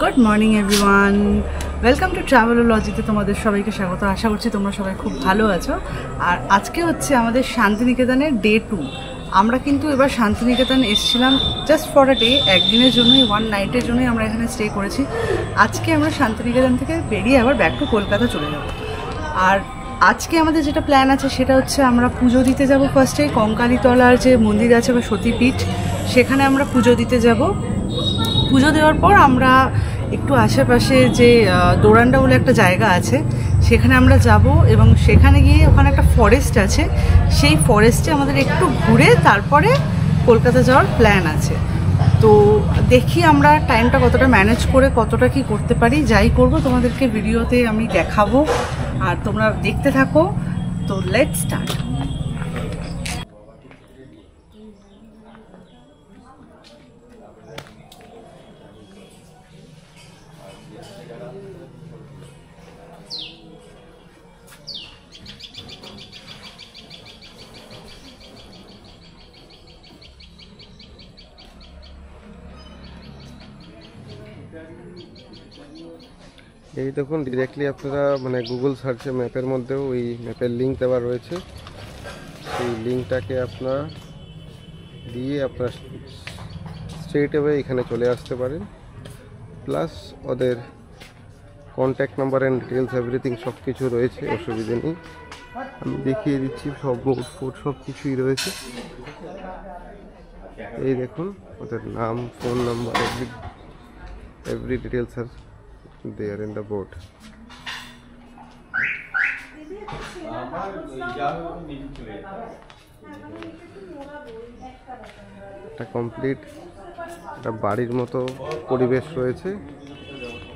Good morning everyone, welcome to ট্রাভেলোলজিতে তোমাদের সবাইকে স্বাগত। আশা করছি তোমরা সবাই খুব ভালো আছো। আর আজকে হচ্ছে আমাদের শান্তিনিকেতনের ডে 2। আমরা কিন্তু এবার শান্তিনিকেতন এসেছিলাম জাস্ট ফর আ ডে, একদিনের জন্যই, ওয়ান নাইটের জন্যই আমরা এখানে স্টে করেছি। আজকে আমরা শান্তিনিকেতন থেকে বেরিয়ে আবার ব্যাক টু কলকাতা চলে যাব। আর আজকে আমাদের যেটা প্ল্যান আছে সেটা হচ্ছে আমরা পুজো দিতে যাব। ফার্স্টে কঙ্কালীতলার যে মন্দির আছে বা সতীপীঠ, সেখানে আমরা পুজো দিতে যাব। পুজো দেওয়ার পর আমরা একটু আশেপাশে যে দোরান্ডা বলে একটা জায়গা আছে সেখানে আমরা যাব, এবং সেখানে গিয়ে ওখানে একটা ফরেস্ট আছে, সেই ফরেস্টে আমাদের একটু ঘুরে তারপরে কলকাতা যাওয়ার প্ল্যান আছে। তো দেখি আমরা টাইমটা কতটা ম্যানেজ করে কতটা কি করতে পারি। যাই করব তোমাদেরকে ভিডিওতে আমি দেখাবো, আর তোমরা দেখতে থাকো। তো লেটস স্টার্ট। এই দেখুন, ডিরেক্টলি আপনারা মানে গুগল সার্চে ম্যাপের মধ্যেও ওই ম্যাপের লিঙ্ক দেওয়া রয়েছে। সেই লিঙ্কটাকে আপনারা দিয়ে আপনারা স্ট্রেট অ্যাওয়ে এখানে চলে আসতে পারেন। প্লাস ওদের contact number and details everything সব কিছু রয়েছে, অসুবিধে নেই। আমি দেখিয়ে দিচ্ছি, সব নোট ফোট সব কিছুই রয়েছে। এই দেখুন, ওদের নাম, ফোন নাম্বার, এভরি ডিটেলস আর there in the board. একটা কমপ্লিট একটা বাড়ির মতো পরিবেশ রয়েছে।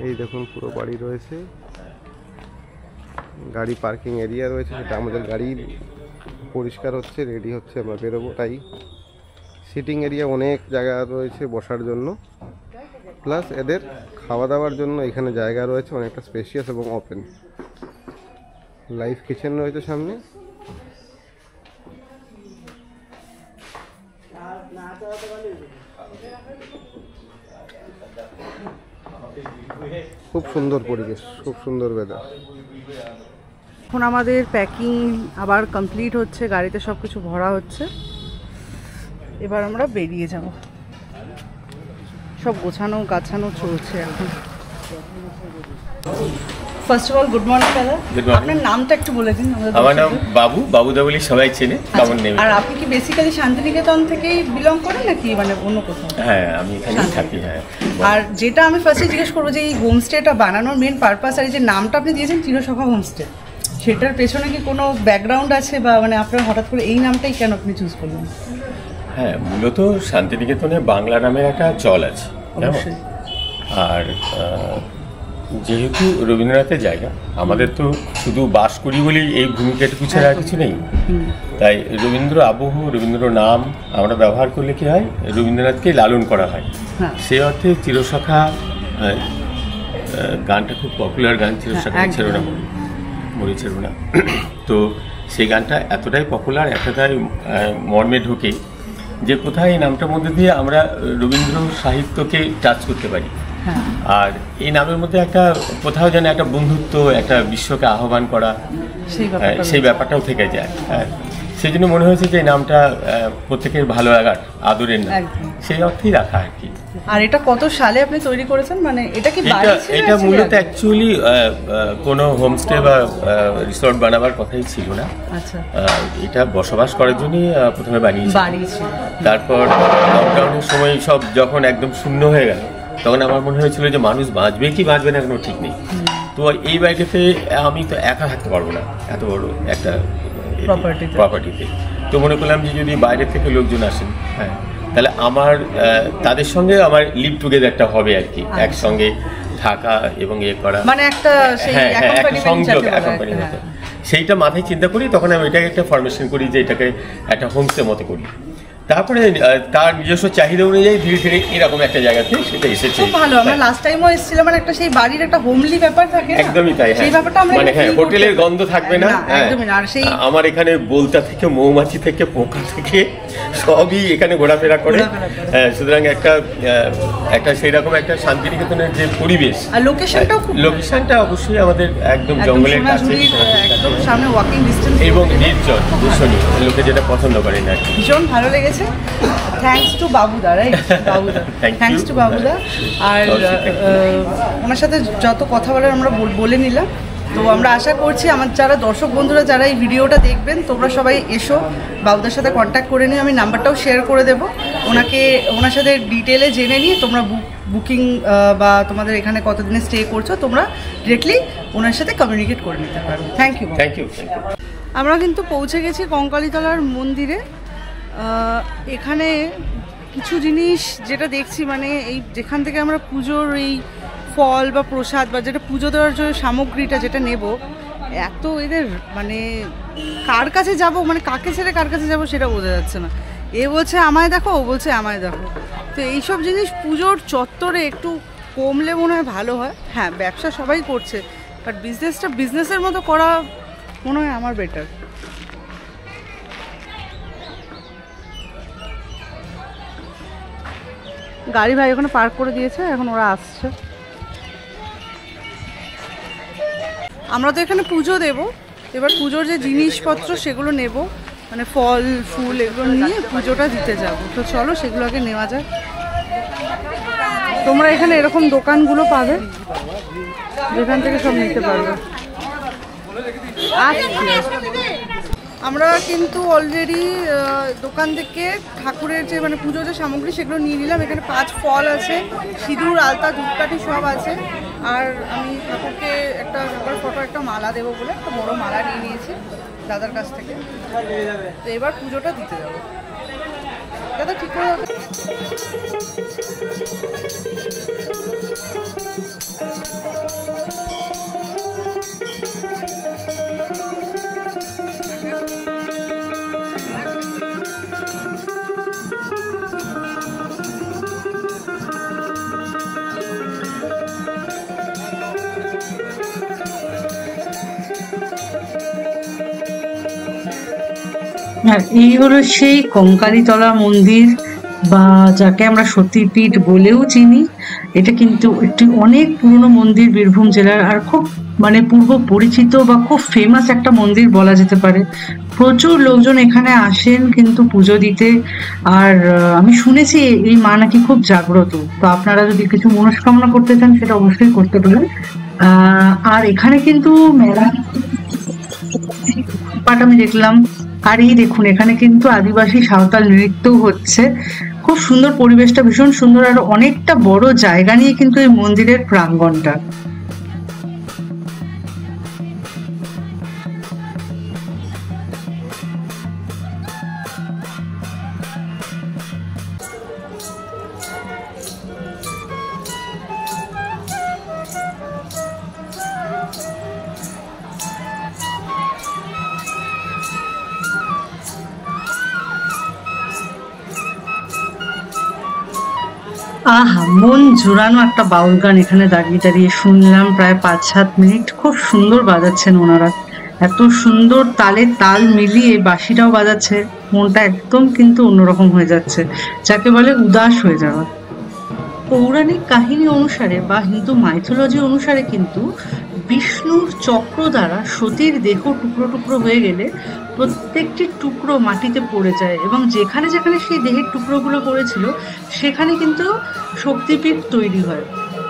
এই দেখুন, পুরো বাড়ি রয়েছে, গাড়ি পার্কিং এরিয়া রয়েছে, সেটা আমাদের গাড়ি পরিষ্কার হচ্ছে, রেডি হচ্ছে, আমরা বেরোবো। তাই সিটিং এরিয়া অনেক জায়গা রয়েছে বসার জন্য, প্লাস এদের খাওয়া দাওয়ার জন্য এখানে জায়গা রয়েছে অনেকটা স্পেশিয়াস এবং ওপেন। লাইভ কিচেন রয়েছে সামনে। খুব সুন্দর পরিবেশ, খুব সুন্দর ওয়েদার। এখন আমাদের প্যাকিং আবার কমপ্লিট হচ্ছে, গাড়িতে সব কিছু ভরা হচ্ছে, এবার আমরা বেরিয়ে যাব। সব গোছানো গাছানো চলছে এখন। First of all good morning দাদা, আপনার নামটা একটু বলে দিন। আমার নাম বাবু, বাবুদা বলি সবাই চেনে। আর আপনি কি বেসিক্যালি শান্তিনিকেতন থেকেই বিলং করেন নাকি মানে অন্য কোথাও? হ্যাঁ, আমি এখানেই থাকি। হ্যাঁ, আর যেটা আমি ফার্স্টে জিজ্ঞেস করবো যে এই হোমস্টেটা বানানোর মেন পারপাস, আর এই যে নামটা আপনি দিয়েছেন চিরসখা হোমস্টে, সেটার পেছনে কি কোনো ব্যাকগ্রাউন্ড আছে, বা মানে আপনার হঠাৎ করে এই নামটাই কেন আপনি চুজ করলেন? হ্যাঁ, মূলত শান্তিনিকেতনে বাংলা নামের একটা চল আছে, আর যেহেতু রবীন্দ্রনাথের জায়গা, আমাদের তো শুধু বাস করি বলেই এই ভূমিকাটুকু ছাড়া কিছু নেই। তাই রবীন্দ্র আবহ, রবীন্দ্র নাম আমরা ব্যবহার করলে কি হয়, রবীন্দ্রনাথকে লালন করা হয়। সেই অর্থে চিরসখা গানটা খুব পপুলার গান, চিরসখা ছেড়ো না মরি ছেড়ো না। তো সেই গানটা এতটাই পপুলার, এতটাই মর্মে ঢোকে যে কোথায় এই নামটার মধ্যে দিয়ে আমরা রবীন্দ্র সাহিত্যকে টাচ করতে পারি। আর এই নামের মধ্যে একটা কোথাও যেন একটা বন্ধুত্ব, একটা বিশ্বকে আহ্বান করা, সেই ব্যাপারটাও থেকে যায়। হ্যাঁ, সেই জন্য মনে হয়েছে যে এই নামটা প্রত্যেকের ভালো লাগার, আদরের নাম, সেই অর্থেই রাখা আর কি। আর এটা কত সালে আপনি তৈরি করেছেন? মানে এটা কি এটা মূলত অ্যাকচুয়ালি কোনো হোমস্টে বা রিসর্ট বানাবার কথাই ছিল না। আচ্ছা, এটা বসবাস করার জন্যই প্রথমে বানিয়েছি। তারপর লকডাউনের সময় সব যখন একদম শূন্য হয়ে গেল, তখন আমার মনে হয়েছিল যে মানুষ বাঁচবে কি বাঁচবে না কোনো ঠিক নেই। তো এই বাড়িটাতে আমি তো একা থাকতে পারবো না এত বড় একটা প্রপার্টিতে। তো মনে করলাম যে যদি বাইরে থেকে লোকজন আসেন, হ্যাঁ, তাহলে আমার তাদের সঙ্গে আমার লিভ টুগেদারটা হবে আর কি, একসঙ্গে থাকা এবং ইয়ে করা, মানে একটা সংযোগ, অ্যাকম্পানি মতো। সেইটা মাথায় চিন্তা করি, তখন আমি এটাকে একটা ফরমেশন করি যে এটাকে একটা হোমস্টে মতো করি। তারপরে তার নিজস্ব চাহিদা অনুযায়ী ধীরে ধীরে এরকম একটা জায়গাতে সেটা এসেছে। খুব ভালো, আমরা লাস্ট টাইমও এসেছিলাম, মানে একটা সেই বাড়ির একটা হোমলি ব্যাপার থাকে। একদমই তাই, সেই ব্যাপারটা আমরা মানে হ্যাঁ, হোটেলের গন্ধ থাকবে না। একদমই না। আর সেই আমার এখানে বলতা থেকে মৌমাছি থেকে পোকা থেকে সবই এখানে ঘোরাফেরা করে। হ্যাঁ, সুতরাং একটা সেই রকম একটা শান্তিনিকেতনের যে পরিবেশ, আর লোকেশনটা অবশ্যই আমাদের একদম জঙ্গলের কাছে, একদম সামনে ওয়াকিং ডিসটেন্স এবং নির্জন ভীষণই, লোকে যেটা পছন্দ করেন আর কি। ভীষণ ভালো লেগেছে। থ্যাঙ্কস টু বাবুদা, রাইট? বাবুদা, থ্যাঙ্কস টু বাবুদা। আর ওনার সাথে যত কথা বলার আমরা বলে নিলাম। তো আমরা আশা করছি আমার যারা দর্শক বন্ধুরা যারা এই ভিডিওটা দেখবেন, তোমরা সবাই এসো, বাবুদার সাথে কন্ট্যাক্ট করে নিও। আমি নাম্বারটাও শেয়ার করে দেবো, ওনার সাথে ডিটেলে জেনে নিয়ে তোমরা বুকিং বা তোমাদের এখানে কতদিনে স্টে করছো তোমরা ডিরেক্টলি ওনার সাথে কমিউনিকেট করে নিতে পারো। Thank you. আমরা কিন্তু পৌঁছে গেছি কঙ্কালীতলার মন্দিরে। এখানে কিছু জিনিস যেটা দেখছি, মানে এই যেখান থেকে আমরা পুজোর এই ফল বা প্রসাদ বা যেটা পুজো দেওয়ার জন্য সামগ্রীটা যেটা নেব, এত এদের মানে কার কাছে যাব, মানে কাকে ছেড়ে কার কাছে যাব সেটা বোঝা যাচ্ছে না। এ বলছে আমায় দেখো, ও বলছে আমায় দেখো। তো এইসব জিনিস পুজোর চত্বরে একটু কমলে মনে হয় ভালো হয়। হ্যাঁ, ব্যবসা সবাই করছে, বাট বিজনেসটা বিজনেসের মতো করা মনে হয় আমার বেটার। গাড়ি ভাই ওখানে পার্ক করে দিয়েছে, এখন ওরা আসছে। আমরা তো এখানে পুজো দেব, এবার পুজোর যে জিনিসপত্র সেগুলো নেব, মানে ফল ফুল এগুলো নিয়ে পুজোটা দিতে যাব। তো চলো সেগুলো আগে নেওয়া যায়। তোমরা এখানে এরকম দোকানগুলো পাবে যেখান থেকে সব নিতে পারবে। আমরা কিন্তু অলরেডি দোকান থেকে ঠাকুরের যে মানে পুজোর যে সামগ্রী সেগুলো নিয়ে নিলাম। এখানে 5 ফল আছে, সিঁদুর, আলতা, ধূপকাঠি সব আছে। আর আমি ঠাকুরকে একটা ফটো একটা মালা দেবো বলে একটা বড় মালা নিয়ে নিয়েছি দাদার কাছ থেকে। তো এবার পুজোটা দিতে যাবো। দাদা ঠিক করে এই হলো সেই কঙ্কালীতলা মন্দির, বা যাকে আমরা সতীপীঠ বলেও চিনি। এটা কিন্তু একটি অনেক পুরনো মন্দির বীরভূম জেলার, আর খুব মানে পূর্ব পরিচিত বা খুব ফেমাস একটা মন্দির বলা যেতে পারে। প্রচুর লোকজন এখানে আসেন কিন্তু পুজো দিতে। আর আমি শুনেছি এই মা নাকি খুব জাগ্রত। তো আপনারা যদি কিছু মনস্কামনা করতে চান সেটা অবশ্যই করতে পারেন। আর এখানে কিন্তু মেলা পাট আমি দেখলাম। আর এই দেখুন, এখানে কিন্তু আদিবাসী সাঁওতাল নৃত্যও হচ্ছে। খুব সুন্দর পরিবেশটা, ভীষণ সুন্দর। আর অনেকটা বড় জায়গা নিয়ে কিন্তু এই মন্দিরের প্রাঙ্গণটা। আহা, মন জোড়ানো একটা বাউল গান এখানে দাঁড়িয়ে দাঁড়িয়ে শুনলাম প্রায় 5-7 মিনিট। খুব সুন্দর বাজাচ্ছেন ওনারা, এত সুন্দর তালে তাল মিলিয়ে বাঁশিটাও বাজাচ্ছে। মনটা একদম কিন্তু অন্যরকম হয়ে যাচ্ছে, যাকে বলে উদাস হয়ে যাওয়া। পৌরাণিক কাহিনী অনুসারে বা হিন্দু মাইথোলজি অনুসারে কিন্তু বিষ্ণুর চক্র দ্বারা সতীর দেহ টুকরো টুকরো হয়ে গেলে প্রত্যেকটি টুকরো মাটিতে পড়ে যায়, এবং যেখানে যেখানে সেই দেহের টুকরোগুলো পড়েছিল সেখানে কিন্তু শক্তিপীঠ তৈরি হয়।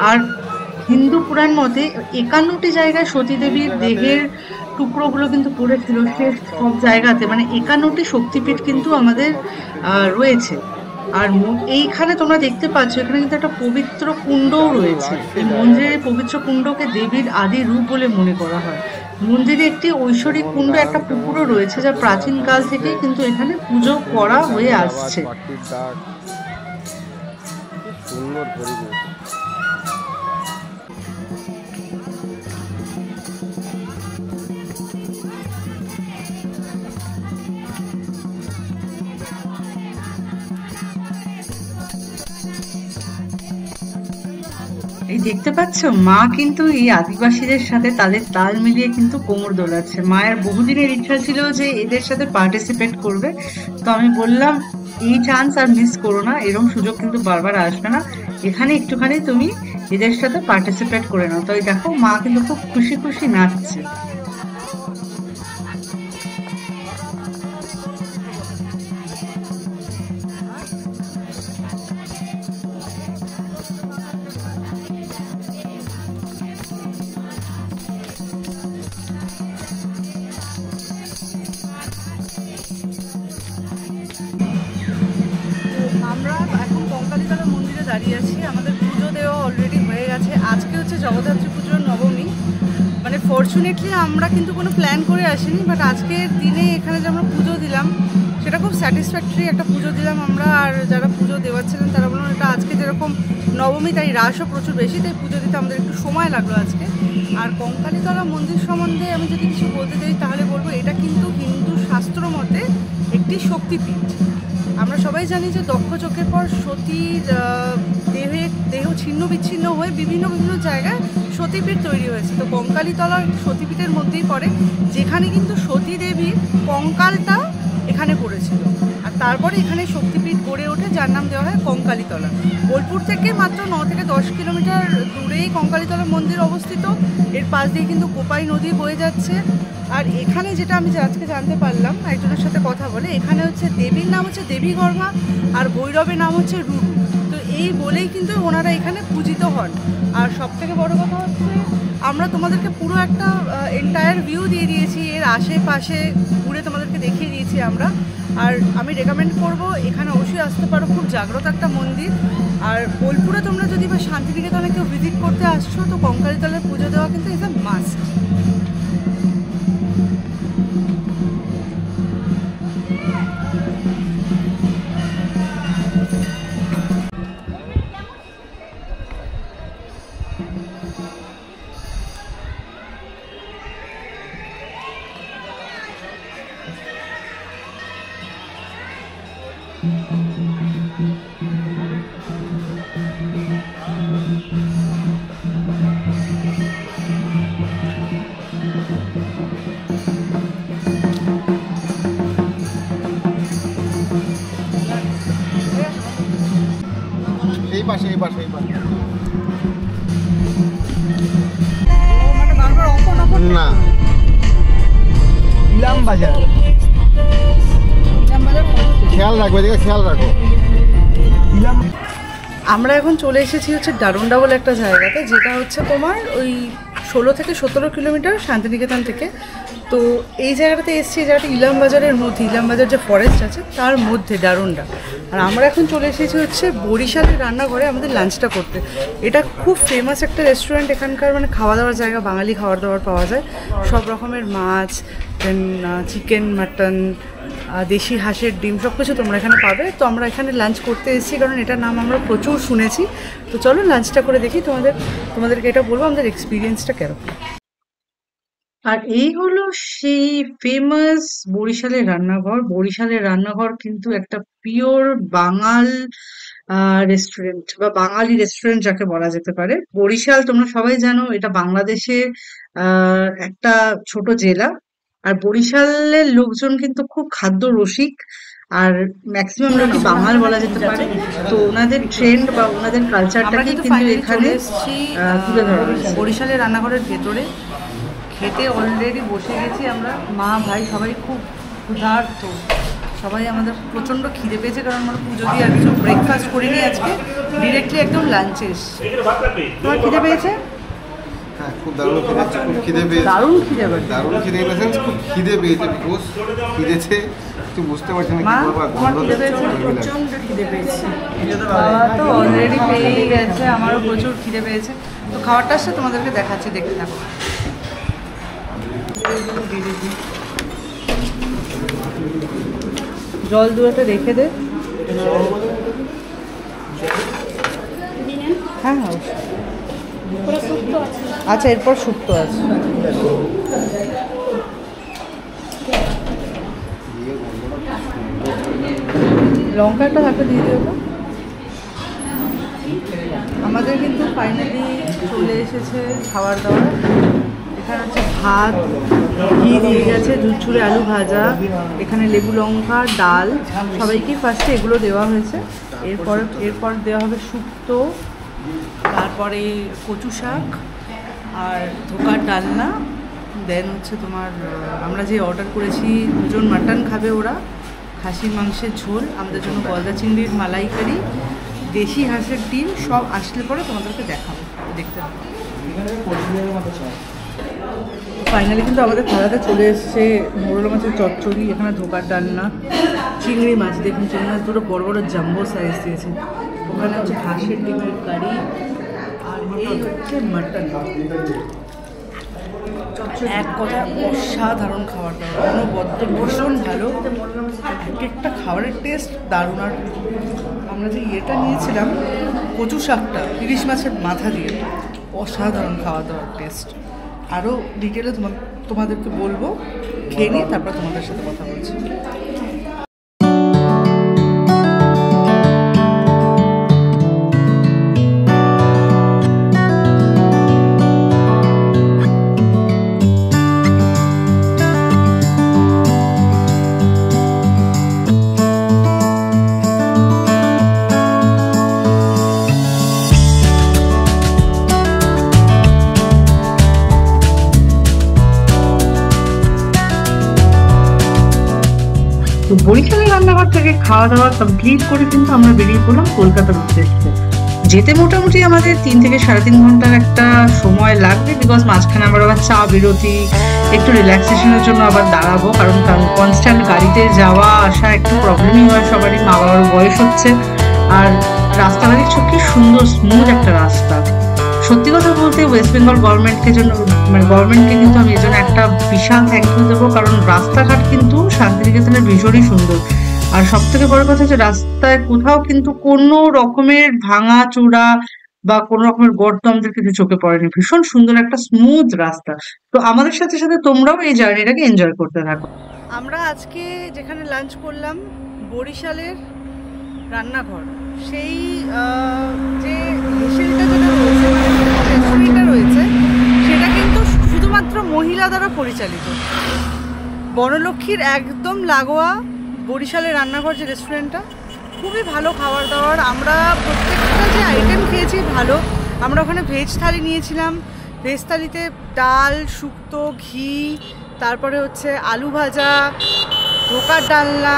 আর হিন্দু পুরাণ মতে 51টি জায়গায় সতীদেবীর দেহের টুকরোগুলো কিন্তু পড়েছিল। সে সব জায়গাতে মানে 51টি শক্তিপীঠ কিন্তু আমাদের রয়েছে। আর এইখানে তোমরা দেখতে পাচ্ছ এখানে কিন্তু একটা পবিত্র কুণ্ডও রয়েছে। এই মন্দিরের পবিত্র কুণ্ডকে দেবীর আদি রূপ বলে মনে করা হয়। মন্দিরে একটি ঐশ্বরিক কুণ্ড, একটা পুকুরও রয়েছে, যা প্রাচীন কাল থেকেই কিন্তু এখানে পুজো করা হয়ে আসছে। সুন্দর পরিবেশ। এই দেখতে পাচ্ছ মা কিন্তু এই আদিবাসীদের সাথে তাদের তাল মিলিয়ে কিন্তু কোমর দোলাচ্ছে। মায়ের বহুদিনের ইচ্ছা ছিল যে এদের সাথে পার্টিসিপেট করবে, তো আমি বললাম এই চান্স আর মিস করো না, এরকম সুযোগ কিন্তু বারবার আসবে না, এখানে একটুখানি তুমি এদের সাথে পার্টিসিপেট করে নাও। তো এই দেখো মা কিন্তু খুব খুশি খুশি নাচছে। আমরা এখন কঙ্কালীতলা মন্দিরে দাঁড়িয়ে আছি। আমাদের পুজো দেওয়া অলরেডি হয়ে গেছে। আজকে হচ্ছে জগদ্ধাত্রী পুজোর নবমী। মানে ফরচুনেটলি আমরা কিন্তু কোনো প্ল্যান করে আসিনি, বাট আজকের দিনে এখানে যে আমরা পুজো দিলাম সেটা খুব স্যাটিসফ্যাক্টরি একটা পুজো দিলাম আমরা। আর যারা পুজো দেওয়াচ্ছিলেন তারা বললেন এটা আজকে যেরকম নবমী তাই রাসও প্রচুর বেশি, তাই পুজো দিতে আমাদের একটু সময় লাগলো আজকে। আর কঙ্কালীতলা মন্দির সম্বন্ধে আমি যদি কিছু বলতে চাই তাহলে বলবো এটা কিন্তু হিন্দু শাস্ত্র মতে একটি শক্তিপীঠ। আমরা সবাই জানি যে দক্ষ যজ্ঞের পর সতীর দেহ ছিন্ন বিচ্ছিন্ন হয়ে বিভিন্ন বিভিন্ন জায়গায় সতীপীঠ তৈরি হয়েছে। তো কঙ্কালীতলা সতীপীঠের মধ্যেই পড়ে, যেখানে কিন্তু সতী দেবীর কঙ্কালটা এখানে পড়েছিল। আর তারপরে এখানে শক্তিপীঠ গড়ে ওঠে, যার নাম দেওয়া হয় কঙ্কালীতলা। বোলপুর থেকে মাত্র 9 থেকে 10 কিলোমিটার দূরেই কঙ্কালীতলা মন্দির অবস্থিত। এর পাশ দিয়ে কিন্তু কোপাই নদী বয়ে যাচ্ছে। আর এখানে যেটা আমি আজকে জানতে পারলাম একজনের সাথে কথা বলে, এখানে হচ্ছে দেবীর নাম হচ্ছে দেবী গর্ভা আর ভৈরবের নাম হচ্ছে রুরু। তো এই বলেই কিন্তু ওনারা এখানে পূজিত হন। আর সবথেকে বড় কথা হচ্ছে আমরা তোমাদেরকে পুরো একটা এন্টায়ার ভিউ দিয়ে দিয়েছি, এর আশেপাশে ঘুরে তোমাদেরকে দেখিয়ে দিয়েছি আমরা। আর আমি রেকমেন্ড করব এখানে অবশ্যই আসতে পারো, খুব জাগ্রত একটা মন্দির। আর বোলপুরে তোমরা যদি বা শান্তিনিকেতনে কেউ ভিজিট করতে আসছো তো কঙ্কালীতলায় পুজো দেওয়া কিন্তু ইজ আ মাস্ট। এই পাশে এই পাশে এই পাশে মানে বারবার অফন অফন না ইলাম বাজার খেয়াল রাখো, এদিকে খেয়াল রাখো। ইলাম আমরা এখন চলে এসেছি হচ্ছে দারুন্ডা বলে একটা জায়গাতে, যেটা হচ্ছে তোমার ওই 16 থেকে 17 কিলোমিটার শান্তিনিকেতন থেকে। তো এই জায়গাটাতে এসেছি, এই জায়গাটা ইলাম বাজারের মধ্যে, ইলাম বাজার যে ফরেস্ট আছে তার মধ্যে দারুন্ডা। আর আমরা এখন চলে এসেছি হচ্ছে বরিশালের রান্নাঘরে আমাদের লাঞ্চটা করতে। এটা খুব ফেমাস একটা রেস্টুরেন্ট, এখানকার মানে খাওয়া দাওয়ার জায়গা, বাঙালি খাবার দাবার পাওয়া যায়, সব রকমের মাছ, দেন চিকেন, মাটন, দেশি হাঁসের ডিম, সব কিছু তোমরা এখানে পাবে। তো আমরা এখানে লাঞ্চ করতে এসেছি কারণ এটার নাম আমরা প্রচুর শুনেছি। তো চলো লাঞ্চটা করে দেখি, তোমাদেরকে এটা বলবো আমাদের এক্সপিরিয়েন্সটা কেরকম। আর এই হলো সেই ফেমাস বরিশালের রান্নাঘর। বরিশালের রান্নাঘর কিন্তু একটা পিওর বাঙাল রেস্টুরেন্ট বা বাঙালি রেস্টুরেন্ট যাকে বলা যেতে পারে। বরিশাল তোমরা সবাই জানো এটা বাংলাদেশের একটা ছোট জেলা। আর বরিশালের লোকজন কিন্তু খুব খাদ্য রসিক, আর ম্যাক্সিমাম লোকই বাঙাল বলা যেতে পারে। তো ওনাদের ট্রেন্ড বা ওনাদের কালচারটাকে কিন্তু এখানে তুলে ধরা হয়েছে। বরিশালের রান্নাঘরের ভেতরে খেতে অলরেডি বসে গেছি আমরা, মা ভাই সবাই খুব ক্ষুধার্ত, সবাই আমাদের প্রচণ্ড খিদে পেয়েছে কারণ আমরা পুজো দিয়ে আর কিছু ব্রেকফাস্ট করিনি, আজকে ডিরেক্টলি একদম লাঞ্চে এসছি। তোমার খিদে পেয়েছে? হ্যাঁ, খুব দারুণ খিদে, খুব খিদে পেয়েছে। দারুণ খিদে পেয়েছে, দারুণ খিদে ইন দ্য সেন্স খুব খিদে পেয়েছে, বিকজ খিদেছে একটু বুঝতে পারছি না মা কি করবো। তোমার খিদে পেয়েছে? প্রচন্ড খিদে পেয়েছি। বাবা তো অলরেডি পেয়েই গেছে, আমারও প্রচুর খিদে পেয়েছে। তো খাবারটা আসছে তোমাদেরকে দেখাচ্ছি, দেখতে থাকো। জল দুয়াতে রেখে দে। হ্যাঁ হ্যাঁ, আচ্ছা এরপর শুক্তো আছে। লঙ্কা একটা থাকলে দিয়ে দিও তো। আমাদের কিন্তু ফাইনালি চলে এসেছে খাবার দাবার। এখানে হচ্ছে ভাত, ঘি দিয়ে গেছে, ঝুরঝুরে আলু ভাজা, এখানে লেবু লঙ্কা, ডাল, সবাইকে ফার্স্টে এগুলো দেওয়া হয়েছে। এরপর দেওয়া হবে শুক্তো, তারপরে কচু শাক আর ধোকার ডালনা, দেন হচ্ছে তোমার আমরা যে অর্ডার করেছি 2 জন মাটন খাবে, ওরা খাসির মাংসের ঝোল, আমাদের জন্য গলদা চিংড়ির মালাইকারি, দেশি হাঁসের ডিম, সব আসলে পরে তোমাদেরকে দেখাবো, দেখতে হবে। ফাইনালি কিন্তু আমাদের থালাতে চলে এসছে মোরলা মাছের চচ্চড়ি, এখানে ধোকার ডালনা, চিংড়ি মাছ, দেখুন চিংড়ি মাছ দুটো বড় বড় জাম্বো সাইজ দিয়েছে, ওখানে হচ্ছে হাঁসের ডিমের কারি, আর এই হচ্ছে মাটন। এক কথা অসাধারণ খাবার দাবার, কোনো বদ্ধ ভীষণ ভালো, এক একটা খাবারের টেস্ট দারুণ। আর আমরা যে ইয়েটা নিয়েছিলাম কচু শাকটা ইলিশ মাছের মাথা দিয়ে, অসাধারণ খাওয়া দাওয়ার টেস্ট। আরও ডিটেলে তোমাদেরকে বলবো, খেয়ে নিয়ে তারপর তোমাদের সাথে কথা বলছি। তো বরিশালের রান্নাঘর থেকে খাওয়া দাওয়া কমপ্লিট করে কিন্তু আমরা বেরিয়ে পড়লাম কলকাতার উদ্দেশ্যে। যেতে মোটামুটি আমাদের 3 থেকে 3.5 ঘন্টার একটা সময় লাগবে, বিকজ মাঝখানে আমরা আবার চা বিরতি, একটু রিল্যাক্সেশনের জন্য আবার দাঁড়াবো, কারণ কনস্ট্যান্ট গাড়িতে যাওয়া আসা একটু প্রবলেমই হয় সবারই, মা বাবার বয়স হচ্ছে। আর রাস্তাটা দেখছো কি সুন্দর স্মুথ একটা রাস্তা। সত্যি কথা বলতে ওয়েস্ট বেঙ্গল গভর্নমেন্টকে জন্য, মানে গভর্নমেন্টকে কিন্তু আমি এই জন্য একটা বিশাল থ্যাংক ইউ দেবো, কারণ রাস্তাঘাট কিন্তু শান্তিনিকেতনের ভীষণই সুন্দর। আর সব থেকে বড় কথা হচ্ছে রাস্তায় কোথাও কিন্তু কোনো রকমের ভাঙা চূড়া বা কোনো রকমের গর্ত আমাদের কিছু চোখে পড়েনি, ভীষণ সুন্দর একটা স্মুথ রাস্তা। তো আমাদের সাথে সাথে তোমরাও এই জার্নিটাকে এনজয় করতে থাকো। আমরা আজকে যেখানে লাঞ্চ করলাম বরিশালের রান্নাঘর, সেই যে হেসেলটা যেটা রয়েছে, মানে রেস্টুরেন্টটা রয়েছে, সেটা কিন্তু শুধুমাত্র মহিলা দ্বারা পরিচালিত। বনলক্ষ্মীর একদম লাগোয়া বরিশালের রান্নাঘর যে রেস্টুরেন্টটা, খুবই ভালো খাবার দাবার। আমরা প্রত্যেকটা যে আইটেম খেয়েছি ভালো। আমরা ওখানে ভেজ থালি নিয়েছিলাম, ভেজ থালিতে ডাল, শুক্তো, ঘি, তারপরে হচ্ছে আলু ভাজা, ধোকার ডালনা,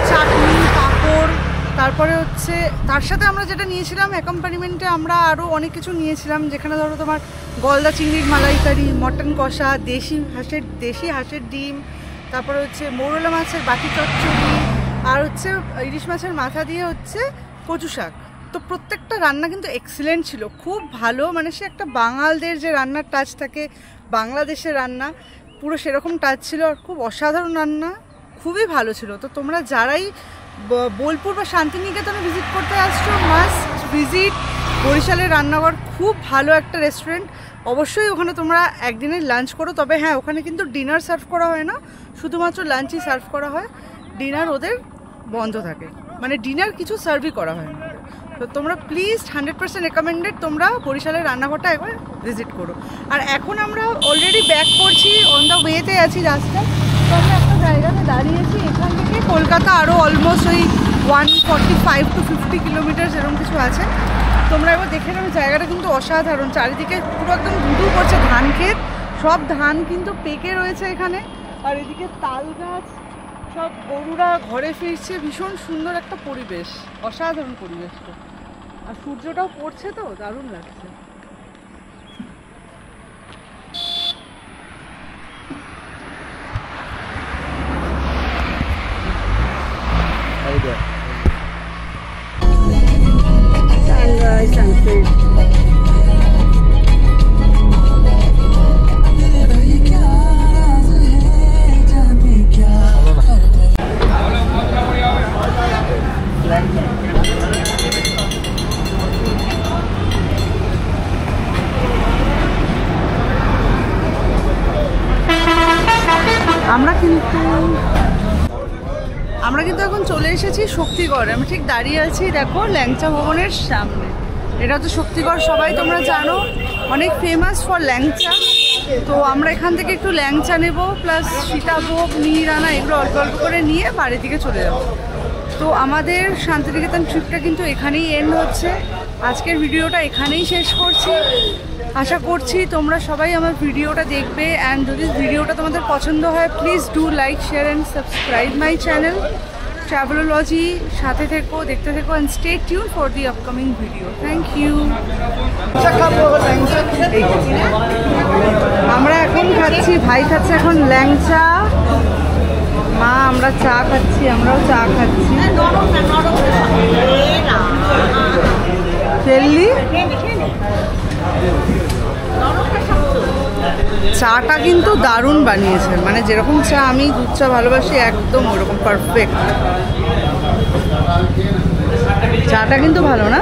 চাটনি, পাঁপড়, তারপরে হচ্ছে তার সাথে আমরা যেটা নিয়েছিলাম অ্যাকম্পানিমেন্টে আমরা আরও অনেক কিছু নিয়েছিলাম, যেখানে ধরো তোমার গলদা চিংড়ির মালাইকারি, মটন কষা, দেশি হাঁসের ডিম, তারপরে হচ্ছে মোরলা মাছের বাটি চচ্চড়ি, আর হচ্ছে ইলিশ মাছের মাথা দিয়ে হচ্ছে কচু শাক। তো প্রত্যেকটা রান্না কিন্তু এক্সিলেন্ট ছিল, খুব ভালো। মানে সে একটা বাঙালদের যে রান্নার টাচ থাকে, বাংলাদেশের রান্না পুরো সেরকম টাচ ছিল, আর খুব অসাধারণ রান্না, খুবই ভালো ছিল। তো তোমরা যারাই বোলপুর বা শান্তিনিকেতনে ভিজিট করতে আসছো, মাস্ট ভিজিট বরিশালের রান্নাঘর, খুব ভালো একটা রেস্টুরেন্ট। অবশ্যই ওখানে তোমরা একদিনের লাঞ্চ করো, তবে হ্যাঁ ওখানে কিন্তু ডিনার সার্ভ করা হয় না, শুধুমাত্র লাঞ্চই সার্ভ করা হয়, ডিনার ওদের বন্ধ থাকে, মানে ডিনার কিছু সার্ভই করা হয় না। তো তোমরা প্লিজ 100% রেকমেন্ডেড তোমরা বরিশালের রান্নাঘরটা একবার ভিজিট করো। আর এখন আমরা অলরেডি ব্যাক করছি, অন দ্য ওয়েতে আছি রাস্তায়। তো আমরা একটা জায়গাতে দাঁড়িয়েছি, এখান থেকে কলকাতা আরও অলমোস্ট ওই 145 to 50 কিলোমিটার এরকম কিছু আছে। তোমরা এবার দেখে নেবে, জায়গাটা কিন্তু অসাধারণ, চারিদিকে পুরো একদম ধুধু করছে ধান ক্ষেত, সব ধান কিন্তু পেকে রয়েছে এখানে, আর এদিকে তাল গাছ, সব গরুরা ঘরে ফিরছে, ভীষণ সুন্দর একটা পরিবেশ, অসাধারণ পরিবেশটা। আর সূর্যটাও পড়ছে, তো দারুণ লাগছে। আমরা কিন্তু এখন চলে এসেছি শক্তিগড়ে। আমি ঠিক দাঁড়িয়ে আছি দেখো ল্যাংচা ভবনের সামনে। এটা তো শক্তিগড় সবাই তোমরা জানো, অনেক ফেমাস ফর ল্যাংচা। তো আমরা এখান থেকে একটু ল্যাংচা নেব, প্লাস সীতাভোগ, মিহিদানা এগুলো অল্প অল্প করে নিয়ে বাড়ির দিকে চলে যাব। তো আমাদের শান্তিনিকেতন ট্রিপটা কিন্তু এখানেই এন্ড হচ্ছে। আজকের ভিডিওটা এখানেই শেষ করছি। আশা করছি তোমরা সবাই আমার ভিডিওটা দেখবে, অ্যান্ড যদি ভিডিওটা তোমাদের পছন্দ হয় please do like, share and subscribe my channel Travelology. সাথে থেকো, দেখতে থেকো, and stay tune for the upcoming video. Thank you. আমরা এখন খাচ্ছি, ভাই খাচ্ছে এখন ল্যাংচা, মা আমরা চা খাচ্ছি, আমরাও চা খাচ্ছি। তেল্লি চাটা কিন্তু দারুণ বানিয়েছে, মানে যেরকম চা আমি দুধ চা ভালোবাসি একদম ওরকম পারফেক্ট। চাটা কিন্তু ভালো না?